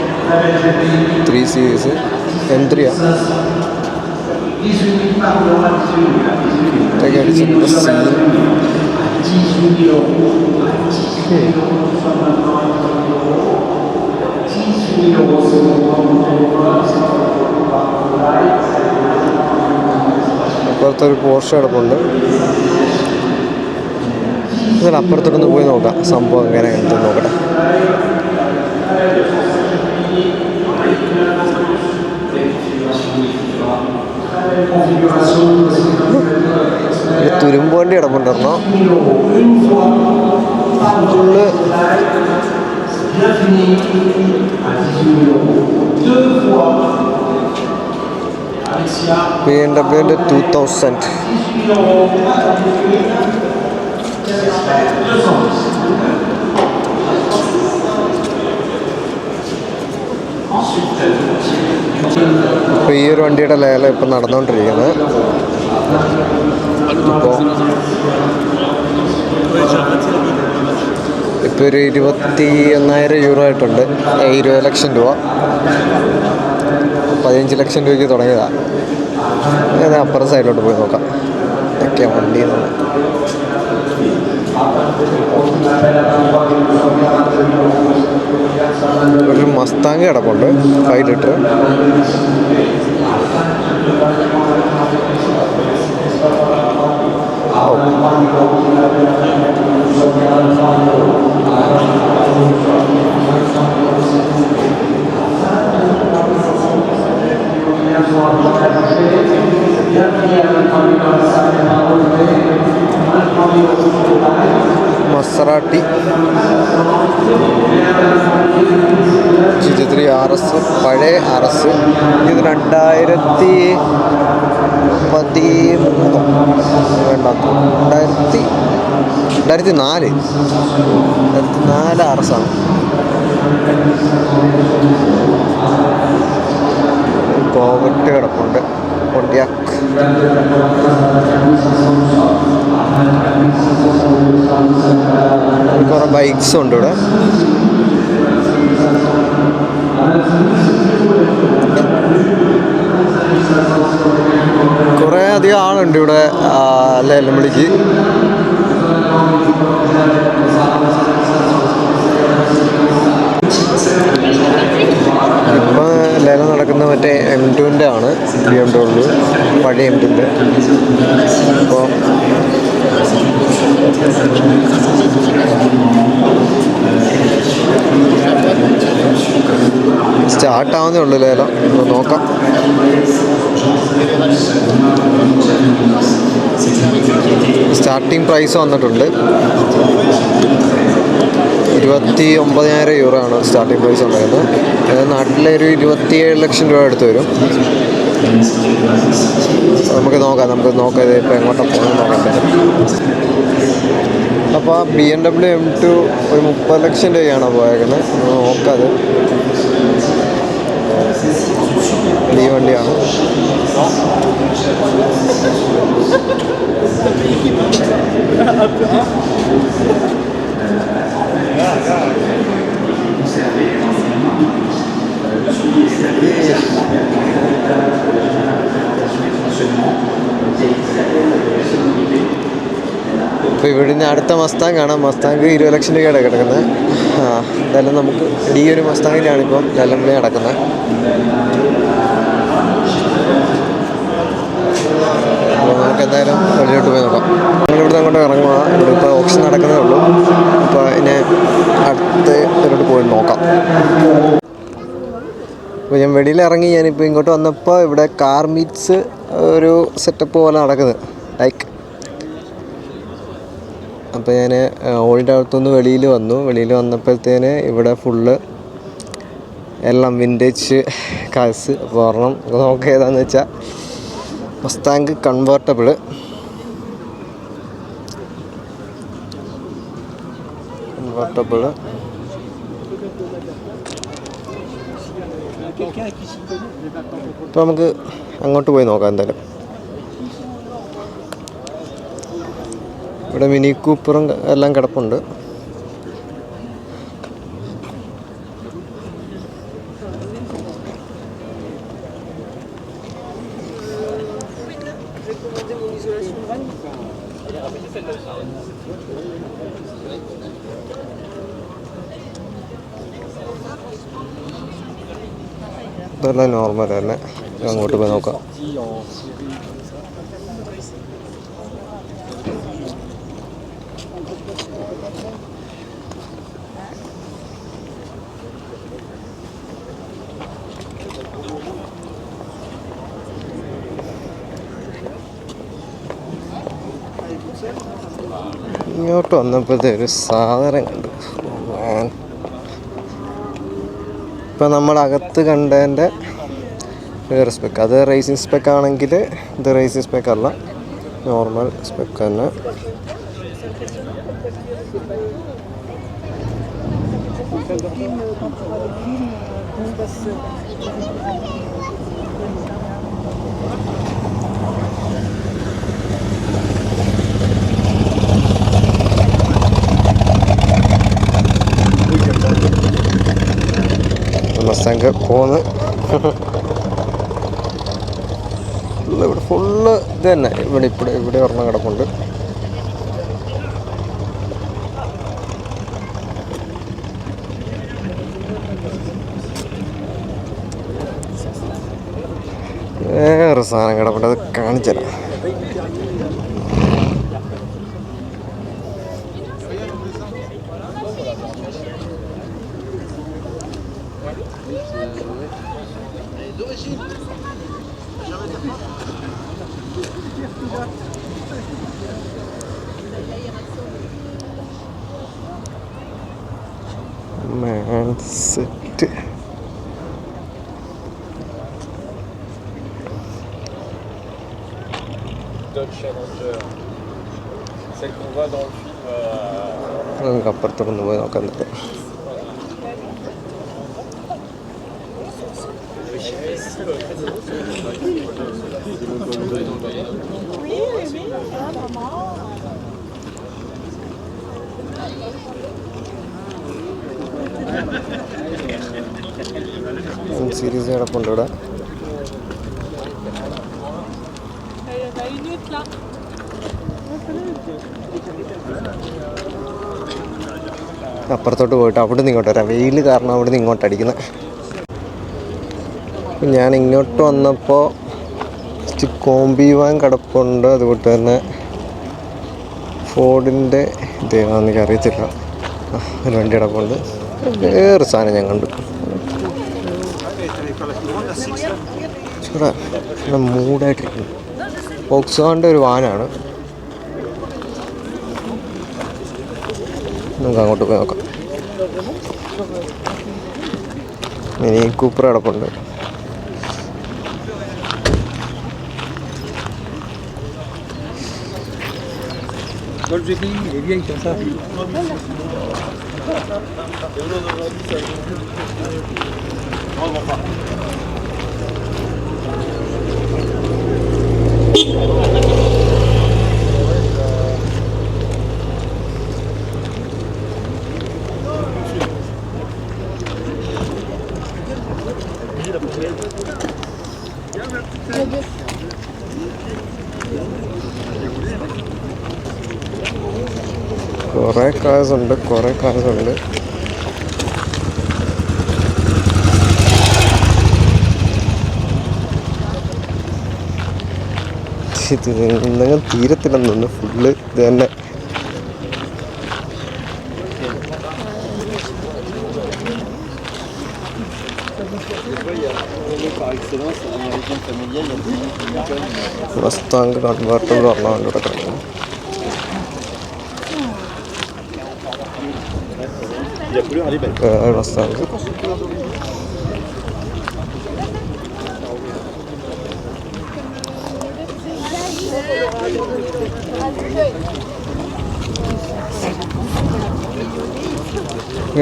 3 Series M3 ഇതൊക്കെ അടിച്ചിട്ടുണ്ട്. അപ്പുറത്തൊരു പോർഷ കിടപ്പുണ്ട്. എന്നാലും അപ്പുറത്തൊക്കെ പോയി നോക്കാം സംഭവം എങ്ങനെ എന്തെന്ന് നോക്കട്ടെ. തുരുമ്പ് വണ്ടി കിടപ്പുണ്ടായിരുന്നോ ഫുള്ള്. BMW 2000 ഇപ്പോൾ ഈ ഒരു വണ്ടിയുടെ ലേലം ഇപ്പം നടന്നുകൊണ്ടിരിക്കുന്നത്. ഇപ്പോൾ ഒരു 21,000 യൂറോ ആയിട്ടുണ്ട്. 20 ലക്ഷം രൂപ, 15 ലക്ഷം രൂപയ്ക്ക് തുടങ്ങിയതാണ്. ഞാൻ അപ്പുറം സൈഡിലോട്ട് പോയി നോക്കാം ഇതൊക്കെയാണ് വണ്ടി. ഒരു മസ്താങ് കിടപ്പുണ്ട് 5 ലിറ്റർ. മസറാട്ടി GT3 RS, പഴയ RS. ഇത് 2004 RS ആണ്. കോവറ്റ് കിടപ്പുണ്ട്, പൊണ്ടിയാക്ക്. കുറേ ബൈക്സ് ഉണ്ട് ഇവിടെ. കുറേ അധികം ആളുണ്ട് ഇവിടെ ലേലം വിളിക്ക്. ഇപ്പം ലേലം നടക്കുന്ന മറ്റേ M2 ആണ്. BMW പഴയ M2. അപ്പോൾ സ്റ്റാർട്ടാവുന്നേ ഉള്ളൂ ലേലം. അപ്പോൾ നോക്കാം. സ്റ്റാർട്ടിങ് പ്രൈസ് വന്നിട്ടുണ്ട് 29,000 യൂറോ ആണ് സ്റ്റാർട്ടിങ് പ്രൈസ് ഉണ്ടായിരുന്നത്. നാട്ടിലെ ഒരു 27 ലക്ഷം രൂപ അടുത്ത് വരും. നമുക്ക് നോക്കാം ഇത് ഇപ്പോൾ എങ്ങോട്ടാണ് പോകുന്നത് നോക്കട്ടെ. അപ്പോൾ ആ BMW M2 ഒരു 30 ലക്ഷം രൂപയാണ് പോയേക്കുന്നത്. നോക്കാതെ ഈ വണ്ടിയാണ്. അപ്പോൾ ഇവിടുന്ന് അടുത്ത മസ്താങ് കാണാം. മസ്താങ് 20 ലക്ഷം രൂപയാണ് കിടക്കുന്നത്. എന്തായാലും നമുക്ക് ഈ ഒരു മസ്താങ്ങിലാണ് ഇപ്പോൾ ലേലം വിളി നടക്കുന്നത്. അപ്പോൾ നമുക്ക് എന്തായാലും വെളിയിലോട്ട് പോയി നോക്കാം. നമ്മളിവിടുന്ന് അങ്ങോട്ട് ഇറങ്ങുക. ഇവിടെ ഇപ്പോൾ ഓപ്ഷൻ നടക്കുന്നേ ഉള്ളൂ. അപ്പോൾ ഇനി അടുത്ത ഇതിലോട്ട് പോയി നോക്കാം. അപ്പോൾ ഞാൻ വെളിയിൽ ഇറങ്ങി, ഞാനിപ്പോൾ ഇങ്ങോട്ട് വന്നപ്പോൾ ഇവിടെ കാർ മീറ്റ്സ് ഒരു സെറ്റപ്പ് പോലെ നടക്കുന്നത് ലൈക്ക്. അപ്പോൾ ഞാൻ ഓൾഡ് അടുത്തുനിന്ന് വെളിയിൽ വന്നപ്പോഴത്തേന് ഇവിടെ ഫുള്ള് എല്ലാം വിൻറ്റേജ് കാഴ്സ്. അപ്പോൾ ഒരെണ്ണം നോക്കുക ഏതാണെന്ന് വെച്ചാൽ മസ്താങ്ക് കൺവേർട്ടബിള്. ഇപ്പോൾ നമുക്ക് അങ്ങോട്ട് പോയി നോക്കാം എന്തായാലും. ഇവിടെ മിനി കൂപ്പറും എല്ലാം കിടപ്പുണ്ട്. ഇതെല്ലാം നോർമൽ തന്നെ. അങ്ങോട്ട് പോയി നോക്കാം. ഇങ്ങോട്ട് വന്നപ്പോഴത്തെ ഒരു സാധനം കണ്ടു. ഇപ്പം നമ്മളകത്ത് കണ്ടതിൻ്റെ വേറെ സ്പെക്ക്, അത് റേസിംഗ് സ്പെക്ക് ആണെങ്കിൽ ഇത് റേസിംഗ് സ്പെക്ക് അല്ല, നോർമൽ സ്പെക്ക് തന്നെ. മസ്താങ്ക് പോന്ന് ഇവിടെ ഫുള്ള് ഇത് തന്നെ. ഇവിടെ ഒരെണ്ണം കിടപ്പുണ്ട്. വേറെ സാധനം കിടപ്പുണ്ട്, അത് കാണിച്ചല്ല. സെറ്റ് നമുക്ക് അപ്പുറത്തോട്ടൊന്ന് പോയി നോക്കാൻ പറ്റും. സീരീസ് കിടപ്പുണ്ട് ഇവിടെ. അപ്പുറത്തോട്ട് പോയിട്ട് അവിടെ നിന്ന് ഇങ്ങോട്ട് വരാം. വെയിൽ കാരണം അവിടെ നിന്ന് ഇങ്ങോട്ട് അടിക്കുന്നത്. ഞാൻ ഇങ്ങോട്ട് വന്നപ്പോൾ കോമ്പി വാൻ കിടപ്പുണ്ട്. അതുകൊണ്ട് തന്നെ ഫോർഡിൻ്റെ ഇതേതാണെന്ന് എനിക്ക് അറിയത്തില്ല, ഒരു വണ്ടി കിടപ്പുണ്ട്. വേറെ സാധനം ഞാൻ കണ്ടു ഇവിടെ മൂടായിട്ടിരിക്കുന്നു. ഫോക്സ്വാഗണിൻ്റെ ഒരു വാനാണ്. നമുക്ക് അങ്ങോട്ട് പോയി നോക്കാം. മിനി കൂപ്പർ കിടപ്പുണ്ട്. കുറേ കാഴ്സുണ്ട്. ഇത് എന്തെങ്കിലും തീരത്തില്ലെന്ന് തോന്നുന്നു. ഫുള്ള് ഇത് തന്നെ. മസ്താങ്ക് കൺവേർട്ടബിൾ പറഞ്ഞാൽ ഇവിടെ കിടക്കും. മസ്താങ്ക്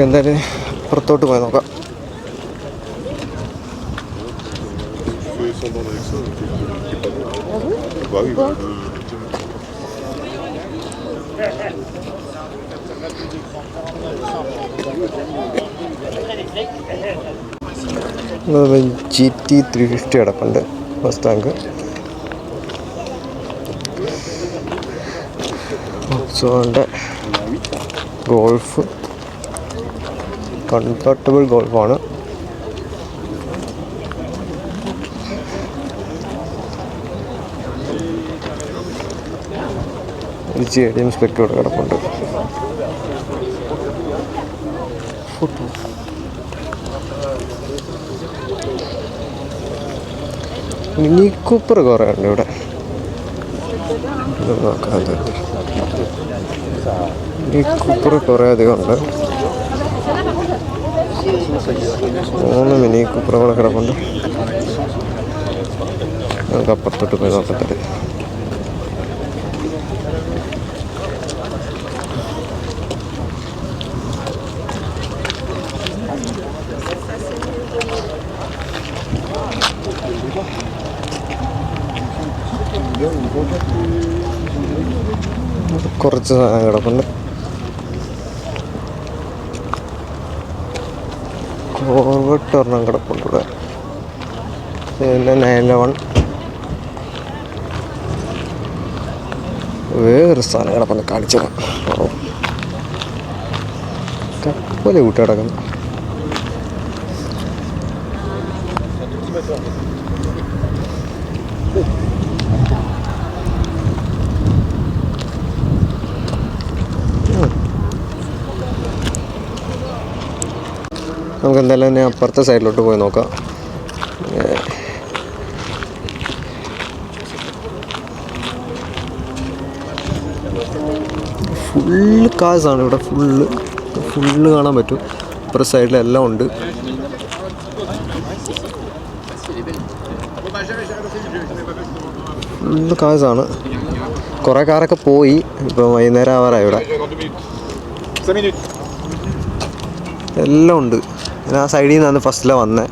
എന്തായാലും പുറത്തോട്ട് പോയി നോക്കാം. GT 350 കിടപ്പുണ്ട് മസ്താങ്ക്. ഓക്സോണിൻ്റെ ഗോൾഫ് കംഫർട്ടബിൾ ഗോൾഫാണ്. JDM സ്പെക്ട് ഇവിടെ കിടപ്പുണ്ട്. മിനി കൂപ്പർ കുറേ ഉണ്ട് ഇവിടെ. നോക്കാം, മിനി കൂപ്പർ കുറേ അധികം ഉണ്ട്. 3 മിനി കൂപ്പറുകൾ കിടപ്പുണ്ട്. നമുക്ക് അപ്പുറത്തോട്ട് പോയി നോക്കട്ടെ. കുറച്ച് സാധനം കിടപ്പുണ്ട്. കോർവെട്ട് ഒരെണ്ണം കിടപ്പുണ്ട് ഇവിടെ. പിന്നെ 911 വേറൊരു സാധനം കിടപ്പുണ്ട്, കാണിച്ചത് കപ്പല് കൂട്ടി കിടക്കുന്നു. നമുക്ക് എന്തായാലും തന്നെ അപ്പുറത്തെ സൈഡിലോട്ട് പോയി നോക്കാം. ഫുള്ള് കാസാണ് ഇവിടെ, ഫുള്ള് കാണാൻ പറ്റും. അപ്പുറത്തെ സൈഡിലെല്ലാം ഉണ്ട്. ഫുള്ള് കാസാണ്. കുറേ കാറൊക്കെ പോയി. ഇപ്പോൾ വൈകുന്നേരം ആവാറായി ഇവിടെ. എല്ലാം ഉണ്ട്. ഞാൻ ആ സൈഡിൽ നിന്നാണ് ഫസ്റ്റിലാണ് വന്നത്.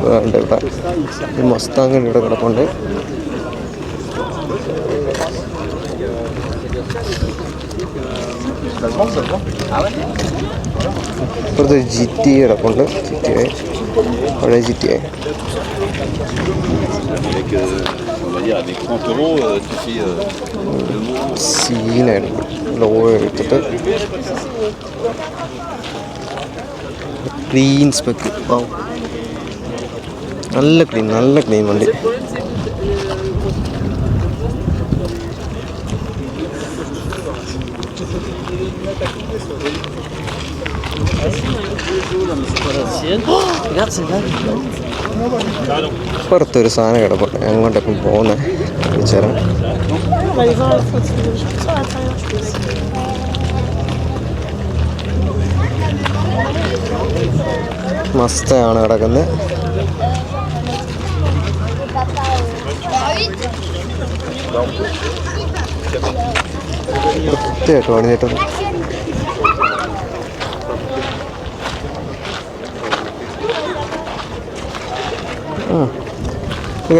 വേണ്ട ഇവിടെ മസ്താങ് ഇവിടെ കിടപ്പുണ്ട്. ഇപ്പുറത്ത് GT കിടപ്പുണ്ട്. GTI പഴയ GTI. സീനായിരുന്നു. ലോ എടുത്തിട്ട് ക്ലീൻ സ്പെക്ക്. നല്ല ക്ലീൻ വണ്ടി. പുറത്തൊരു സാധനം കിടപ്പുണ്ട്. അങ്ങോട്ടൊക്കെ പോകുന്നേ വിചാരം. മസ്തയാണ് കിടക്കുന്നത്. വൃത്തിയായിട്ട് പണിഞ്ഞിട്ടുണ്ട്.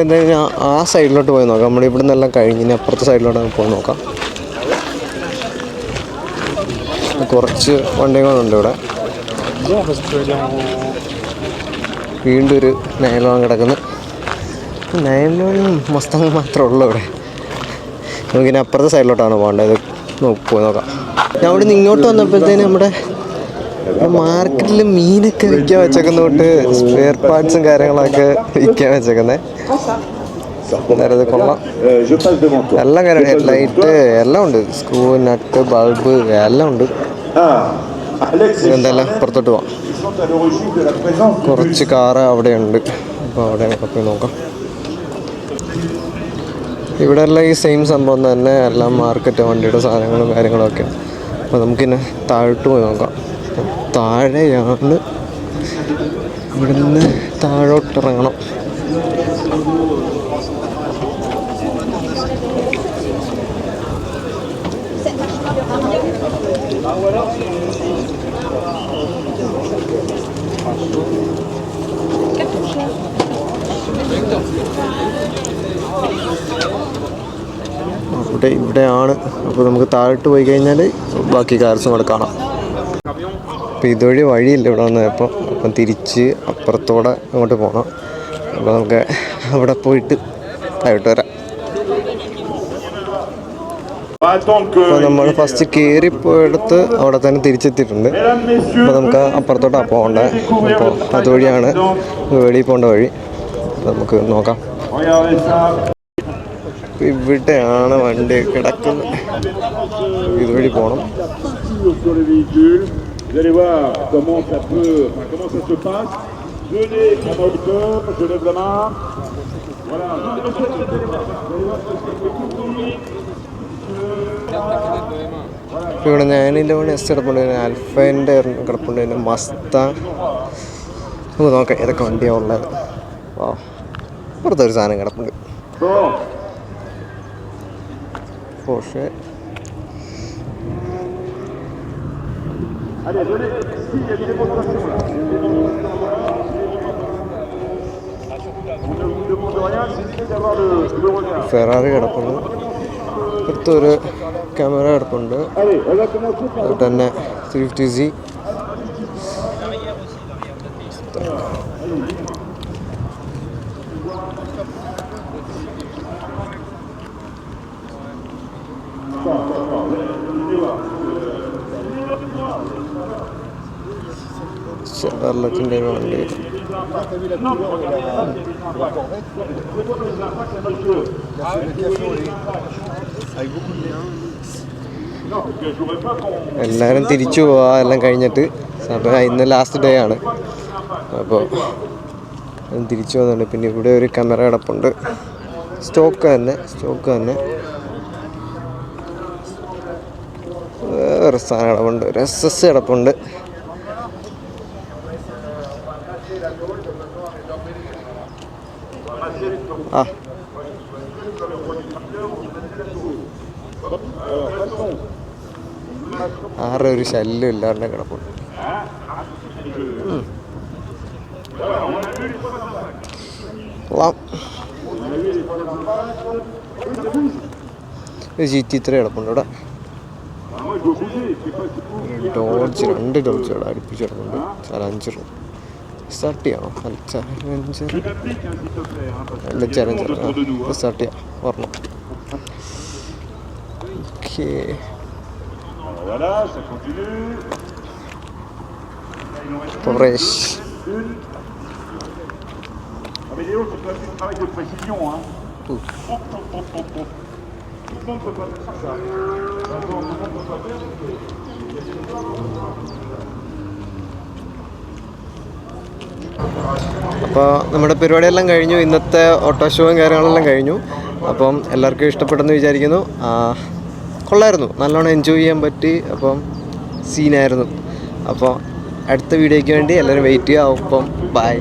എന്തായാലും ആ സൈഡിലോട്ട് പോയി നോക്കാം. നമ്മളിവിടെ നിന്നെല്ലാം കഴിഞ്ഞ് അപ്പുറത്തെ സൈഡിലോട്ട് പോയി നോക്കാം. കുറച്ച് വണ്ടികളുണ്ട് ഇവിടെ. വീണ്ടും ഒരു 911 കിടക്കുന്നു. 911 മസ്താങ് മാത്രമേ ഉള്ളൂ ഇവിടെ. നമുക്കിനി അപ്പുറത്തെ സൈഡിലോട്ടാണ് പോകേണ്ടത്. പോയി നോക്കാം. ഞാൻ ഇവിടെ നിന്ന് ഇങ്ങോട്ട് വന്നപ്പോഴത്തേന് നമ്മുടെ മാർക്കറ്റിൽ മീനൊക്കെ വിൽക്കാൻ വെച്ചേക്കുന്ന തൊട്ട് സ്പെയർ പാർട്സും കാര്യങ്ങളൊക്കെ വിൽക്കാൻ വെച്ചേക്കുന്നത്. എന്തായാലും ഇത് കൊള്ളാം. Je passe devant toi. എല്ലാം കാര്യം ഹെഡ്ലൈറ്റ് എല്ലാം ഉണ്ട്, സ്ക്രൂ നട്ട് ബൾബ് എല്ലാം ഉണ്ട്. Alex et എന്തായാലും പുറത്തോട്ട് പോവാം. ils sont à l'origine de la présence du കുറച്ച് കാറ് അവിടെ ഉണ്ട്, അപ്പോൾ അവിടെ പോയി നോക്കാം. ഇവിടെ എല്ലാം ഈ സെയിം സംഭവം തന്നെ, എല്ലാം മാർക്കറ്റ് വണ്ടിയുടെ സാധനങ്ങളും കാര്യങ്ങളും ഒക്കെ. അപ്പോൾ നമുക്കിന്നെ താഴോട്ട് പോയി നോക്കാം. താഴെയാണ്, ഇവിടെ നിന്ന് താഴോട്ടിറങ്ങണം. ഇവിടെയാണ്. അപ്പോൾ നമുക്ക് താഴോട്ട് പോയി കഴിഞ്ഞാൽ ബാക്കി കാർസും കൂടെ കാണാം. അപ്പോൾ ഇതുവഴി വഴിയില്ല ഇവിടെ വന്നപ്പോൾ. അപ്പം തിരിച്ച് അപ്പുറത്തോടെ അങ്ങോട്ട് പോകണം. അപ്പോൾ നമുക്ക് അവിടെ പോയിട്ട് താഴോട്ട് വരാം. അപ്പോൾ നമ്മൾ ഫസ്റ്റ് കയറിപ്പോയെടുത്ത് അവിടെ തന്നെ തിരിച്ചെത്തിയിട്ടുണ്ട്. അപ്പോൾ നമുക്ക് അപ്പുറത്തോട്ടാണ് പോകേണ്ടത്. അപ്പോൾ അതുവഴിയാണ് വെളിയിൽ പോകേണ്ട വഴി. നമുക്ക് നോക്കാം. ഇവിടെയാണ് വണ്ടി കിടക്കുന്നത്. ഇതുവഴി പോകണം. Vous allez voir comment ça se passe. Je lève la main hauteur, je lève la main. Voilà. ഇവിടെ 911 കിടപ്പുണ്ട്, ആൽഫേൻ്റെ കിടപ്പുണ്ട്, പിന്നെ മസ്താ. നമുക്ക് നോക്കാം ഏതൊക്കെ വണ്ടിയാണ് ഉള്ളത്. ഓ, പുറത്തൊരു സാധനം കിടപ്പുണ്ട്, പോർഷെ. ഫെറാറി കിടപ്പുണ്ട്, അടുത്തൊരു ക്യാമറ കിടപ്പുണ്ട്, അതുപോലെ തന്നെ 350Z. ഷെവർലെറ്റിൻ്റെ വണ്ടി. എല്ലാവരും തിരിച്ചു പോവാ എല്ലാം കഴിഞ്ഞിട്ട്. അപ്പോൾ ഇന്ന് ലാസ്റ്റ് ഡേ ആണ്, അപ്പോൾ തിരിച്ചു പോകുന്നുണ്ട്. പിന്നെ ഇവിടെ ഒരു ക്യാമറ കിടപ്പുണ്ട്, സ്റ്റോക്ക് തന്നെ. വേറെ സാധനം കിടപ്പുണ്ട്, ഒരു SS കിടപ്പുണ്ട്. ആരുടെ ഒരു ശല്യം ഇല്ലാണ്ട് കിടപ്പുണ്ട്. GT3 കിടപ്പുണ്ട് ഇവിടെ. ഡോഡ്ജ്, 2 ഡോഡ്ജ് ഇവിടെ അടുപ്പിച്ച് കിടപ്പുണ്ട്. ചലഞ്ചർ SRT-ആണോ? ചലഞ്ചർ SRT ഓർമ്മ. Okay, Voilà, ça continue. Porsche. Mais Léo, c'est pas un travail de précision, hein. Tout. Tout le monde peut pas faire ça. Tout le monde peut pas faire. അപ്പോൾ നമ്മുടെ പരിപാടിയെല്ലാം കഴിഞ്ഞു. ഇന്നത്തെ ഓട്ടോ ഷോയും കാര്യങ്ങളെല്ലാം കഴിഞ്ഞു. അപ്പം എല്ലാവർക്കും ഇഷ്ടപ്പെട്ടെന്ന് വിചാരിക്കുന്നു. കൊള്ളായിരുന്നു, നല്ലോണം എൻജോയ് ചെയ്യാൻ പറ്റി. അപ്പം സീനായിരുന്നു. അപ്പോൾ അടുത്ത വീഡിയോയ്ക്ക് വേണ്ടി എല്ലാവരും വെയിറ്റ് ചെയ്യുക. അപ്പം ബൈ.